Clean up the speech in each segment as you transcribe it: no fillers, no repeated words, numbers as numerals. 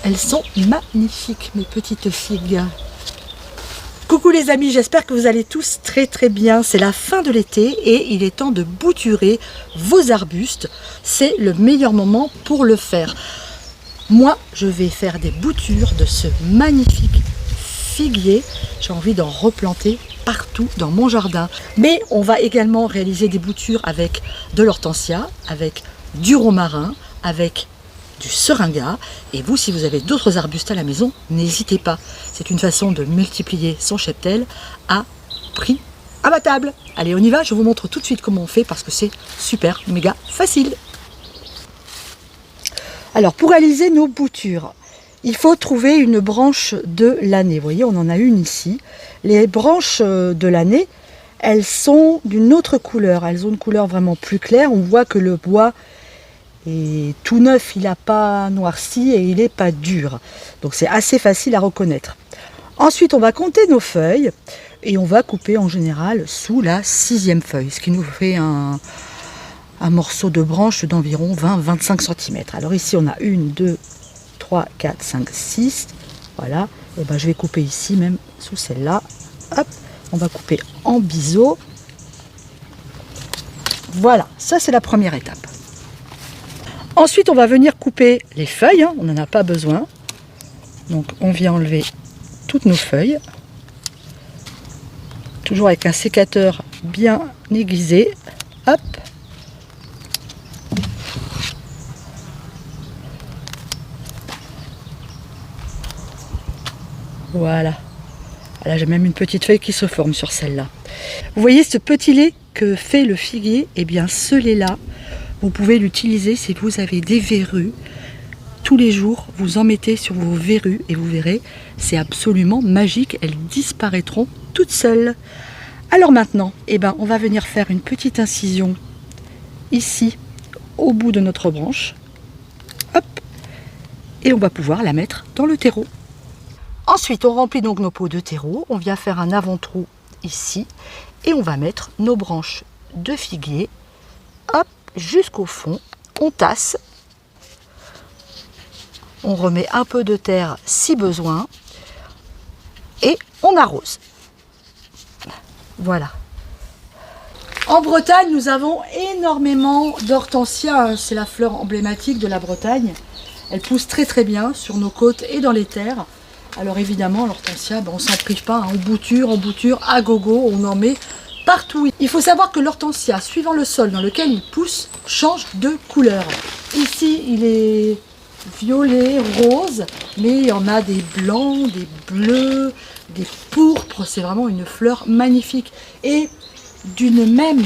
Elles sont magnifiques, mes petites figues. Coucou les amis, j'espère que vous allez tous très bien. C'est la fin de l'été et il est temps de bouturer vos arbustes. C'est le meilleur moment pour le faire. Moi, je vais faire des boutures de ce magnifique figuier. J'ai envie d'en replanter partout dans mon jardin. Mais on va également réaliser des boutures avec de l'hortensia, avec du romarin, avec du seringa. Et vous, si vous avez d'autres arbustes à la maison, n'hésitez pas. C'est une façon de multiplier son cheptel à prix abattable. Allez, on y va, je vous montre tout de suite comment on fait parce que c'est super méga facile. Alors, pour réaliser nos boutures, il faut trouver une branche de l'année. Vous voyez, on en a une ici. Les branches de l'année, elles sont d'une autre couleur. Elles ont une couleur vraiment plus claire. On voit que le bois est tout neuf, il n'a pas noirci et il n'est pas dur. Donc c'est assez facile à reconnaître. Ensuite, on va compter nos feuilles et on va couper en général sous la 6e feuille, ce qui nous fait un morceau de branche d'environ 20-25 cm. Alors ici, on a 1, 2, 3, 4, 5, 6. Voilà. Et ben, je vais couper ici, même sous celle-là. Hop, on va couper en biseau. Voilà, ça c'est la première étape. Ensuite, on va venir couper les feuilles, on n'en a pas besoin. Donc, on vient enlever toutes nos feuilles. Toujours avec un sécateur bien aiguisé. Hop. Voilà. Là, j'ai même une petite feuille qui se forme sur celle-là. Vous voyez ce petit lait que fait le figuier? Eh bien, ce lait-là, vous pouvez l'utiliser si vous avez des verrues. Tous les jours, vous en mettez sur vos verrues et vous verrez, c'est absolument magique. Elles disparaîtront toutes seules. Alors maintenant, eh ben, on va venir faire une petite incision ici, au bout de notre branche. Hop. Et on va pouvoir la mettre dans le terreau. Ensuite, on remplit donc nos pots de terreau. On vient faire un avant-trou ici. Et on va mettre nos branches de figuier. Hop. Jusqu'au fond, on tasse, on remet un peu de terre si besoin et on arrose. Voilà. En Bretagne, nous avons énormément d'hortensia, c'est la fleur emblématique de la Bretagne. Elle pousse très bien sur nos côtes et dans les terres. Alors évidemment, l'hortensia, on ne s'en prive pas, en bouture, à gogo, on en met partout. Il faut savoir que l'hortensia, suivant le sol dans lequel il pousse, change de couleur. Ici, il est violet, rose, mais il y en a des blancs, des bleus, des pourpres. C'est vraiment une fleur magnifique. Et d'une même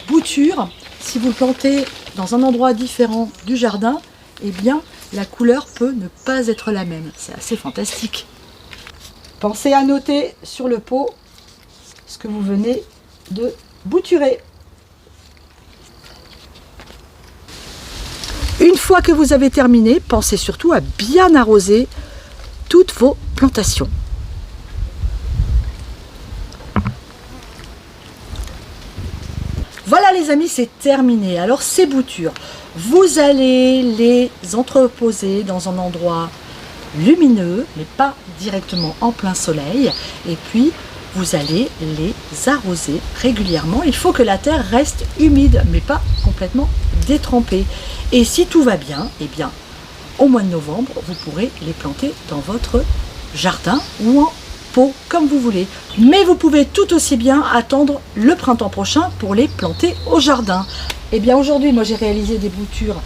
bouture, si vous le plantez dans un endroit différent du jardin, eh bien, la couleur peut ne pas être la même. C'est assez fantastique. Pensez à noter sur le pot ce que vous venez de bouturer. Une fois que vous avez terminé, pensez surtout à bien arroser toutes vos plantations. Voilà les amis, c'est terminé. Alors ces boutures, vous allez les entreposer dans un endroit lumineux, mais pas directement en plein soleil. Et puis, vous allez les arroser régulièrement. Il faut que la terre reste humide, mais pas complètement détrempée. Et si tout va bien, eh bien, au mois de novembre, vous pourrez les planter dans votre jardin ou en pot, comme vous voulez. Mais vous pouvez tout aussi bien attendre le printemps prochain pour les planter au jardin. Eh bien, aujourd'hui, moi, j'ai réalisé des boutures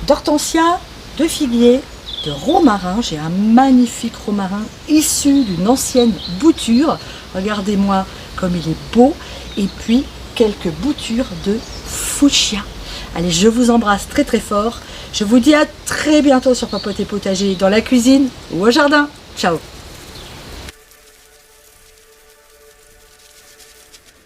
d'hortensia, de figuier, de romarin. J'ai un magnifique romarin issu d'une ancienne bouture. Regardez-moi comme il est beau. Et puis quelques boutures de fuchsia. Allez, je vous embrasse très fort. Je vous dis à très bientôt sur Papoter Potager, dans la cuisine ou au jardin. Ciao!